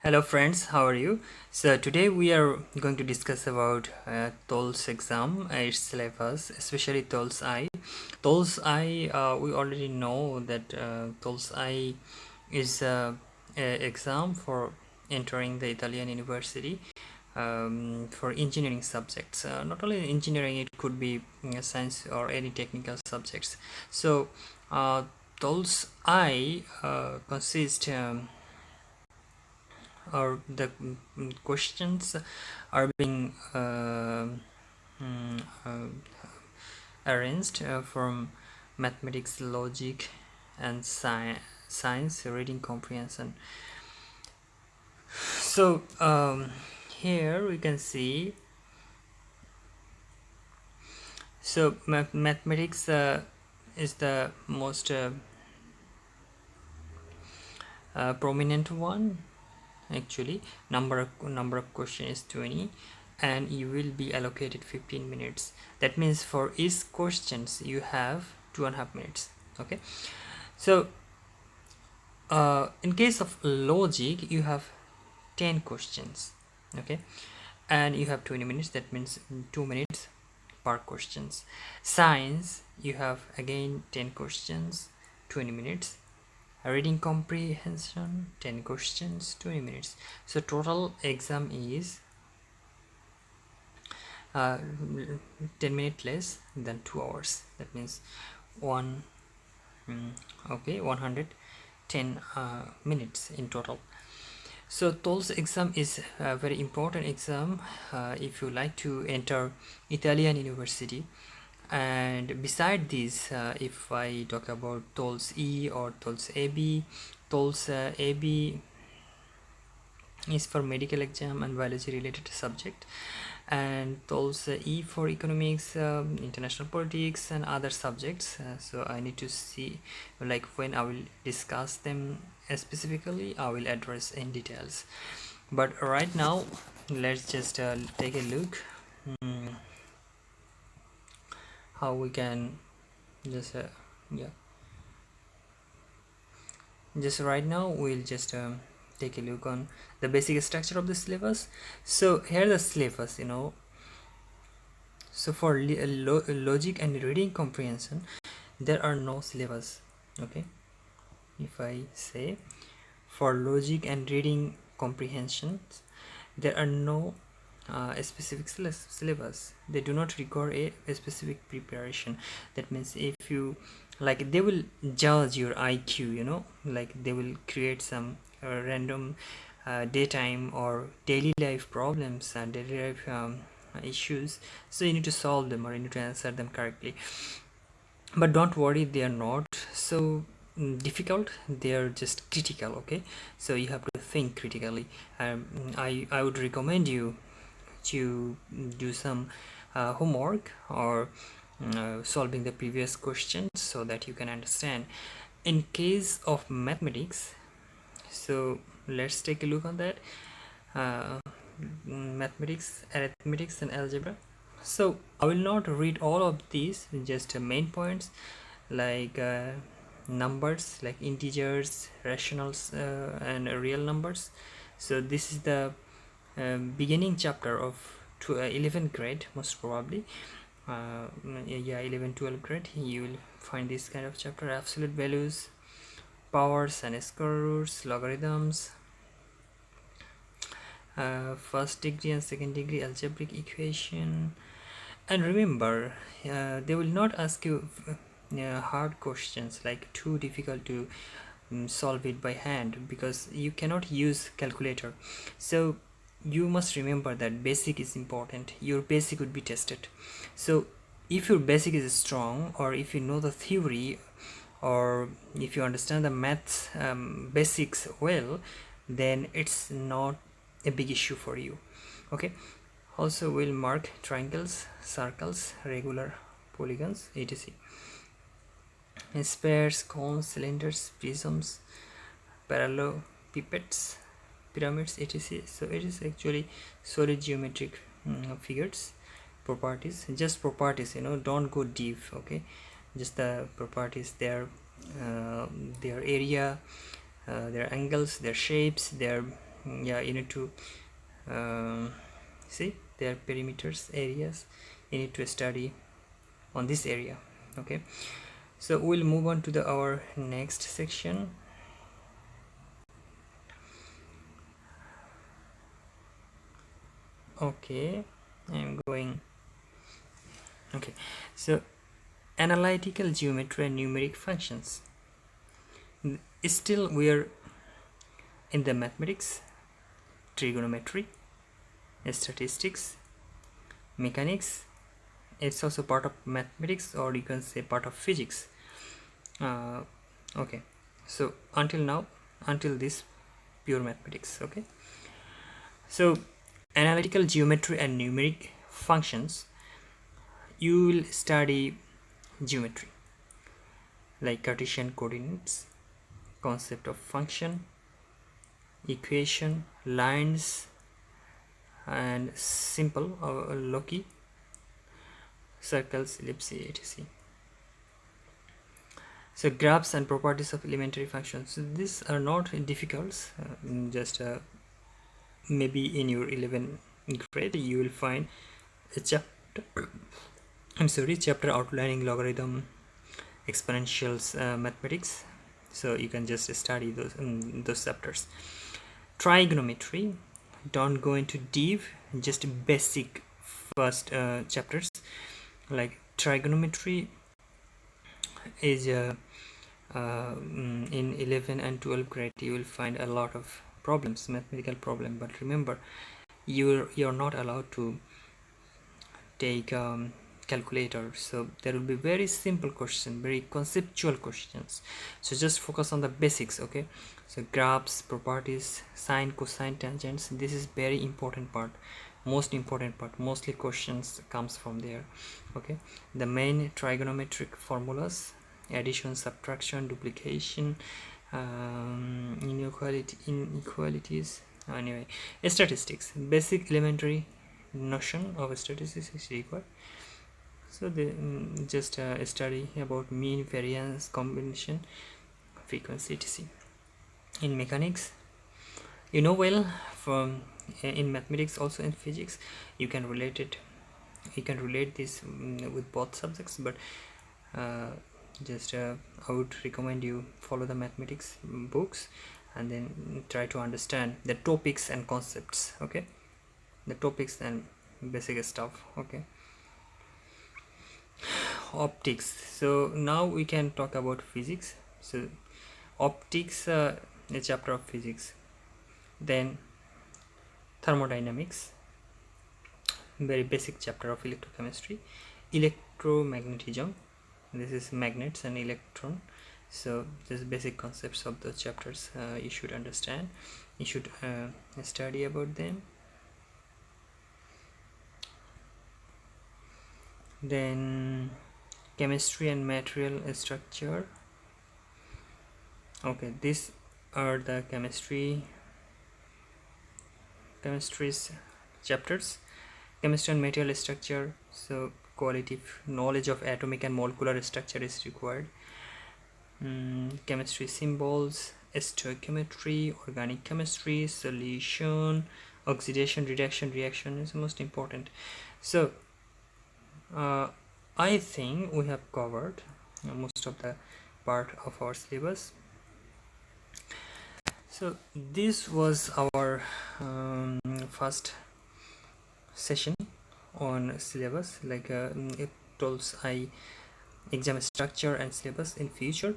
Hello friends, how are you? So today we are going to discuss about TOLC exam, its syllabus, especially TOLC-I. TOLC-I, we already know that TOLC-I is a exam for entering the Italian university for engineering subjects. Not only engineering, it could be science or any technical subjects. So TOLC-I consists or the questions are being mm, uh, arranged from mathematics, logic, and science reading comprehension. So here we can see, so mathematics is the most prominent one. Actually, number of question is 20, and you will be allocated 15 minutes. That means for each questions you have 2.5 minutes. Okay, so in case of logic you have 10 questions. Okay, and you have 20 minutes. That means 2 minutes per questions. Science, you have again 10 questions, 20 minutes. Reading comprehension, 10 questions, 20 minutes. So total exam is 10 minutes less than 2 hours. That means 110 minutes in total. So TOLC exam is a very important exam if you like to enter Italian university. And beside this, if I talk about TOLC-E or TOLC-AB, TOLC-AB is for medical exam and biology related subject, and TOLC-E for economics, international politics, and other subjects. So I need to see, like, when I will discuss them specifically, I will address in details. But right now, let's just take a look how we can just just right now we'll just take a look on the basic structure of the syllabus. So here the syllabus, so for logic and reading comprehension there are no syllabus. Okay, if I say for logic and reading comprehension there are no specific syllabus. They do not require a specific preparation. That means if you like, they will judge your IQ, like they will create some random daytime or daily life problems and daily life issues, so you need to solve them or you need to answer them correctly. But don't worry, they are not so difficult, they are just critical. Okay, so you have to think critically. I would recommend you to do some homework or solving the previous questions so that you can understand. In case of mathematics, so let's take a look on that. Mathematics, arithmetics, and algebra. So I will not read all of these, just main points like numbers, like integers, rationals, and real numbers. So this is the beginning chapter of 11th grade, most probably. Yeah, 11 12 grade you will find this kind of chapter: absolute values, powers and square roots, logarithms, first degree and second degree algebraic equation. And remember, they will not ask you hard questions, like too difficult to solve it by hand, because you cannot use calculator. So you must remember that basic is important. Your basic would be tested. So if your basic is strong, or if you know the theory, or if you understand the maths basics well, then it's not a big issue for you. Okay, also we'll mark triangles, circles, regular polygons, etc. Spheres, cones, cylinders, prisms, parallelepipeds, pyramids, etc. So it is actually solid geometric figures. Properties, just properties, don't go deep. Okay, just the properties, their area, their angles, their shapes, their yeah, you need to see their perimeters, areas. You need to study on this area. Okay, so we'll move on to our next section. Okay, I'm going. Okay, so analytical geometry and numeric functions. Still we are in the mathematics, trigonometry, statistics, mechanics. It's also part of mathematics, or you can say part of physics. Okay, so until this pure mathematics. Okay, so analytical geometry and numeric functions, you will study geometry like Cartesian coordinates, concept of function, equation, lines, and simple or loci, circles, ellipses, etc. So graphs and properties of elementary functions. So these are not difficult. Just maybe in your 11th grade you will find a chapter. chapter outlining logarithm, exponentials, mathematics. So you can just study those chapters. Trigonometry, don't go into deep, just basic first chapters. Like trigonometry is in 11 and 12 grade you will find a lot of problems, mathematical problem, but remember you're not allowed to take calculator, so there will be very simple question, very conceptual questions, so just focus on the basics. Okay, so graphs, properties, sine, cosine, tangents, this is very important part, most important part, mostly questions comes from there. Okay, the main trigonometric formulas, addition, subtraction, duplication, inequalities. Anyway, statistics, basic elementary notion of statistics is required. So they just study about mean, variance, combination, frequency, etc. In mechanics, you know well from in mathematics, also in physics, you can relate this with both subjects, but I would recommend you follow the mathematics books and then try to understand the topics and concepts. Okay, the topics and basic stuff. Okay, optics. So now we can talk about physics. So optics, a chapter of physics. Then thermodynamics, very basic chapter of electrochemistry. Electromagnetism, this is magnets and electron. So this basic concepts of the chapters you should understand, you should study about them. Then chemistry and material structure. Okay, these are the chemistry's chapters. Chemistry and material structure, so qualitative knowledge of atomic and molecular structure is required. Chemistry symbols, stoichiometry, organic chemistry, solution, oxidation, reduction is most important. So I think we have covered most of the part of our syllabus. So this was our first session on syllabus, like TOLC-I exam structure and syllabus. In future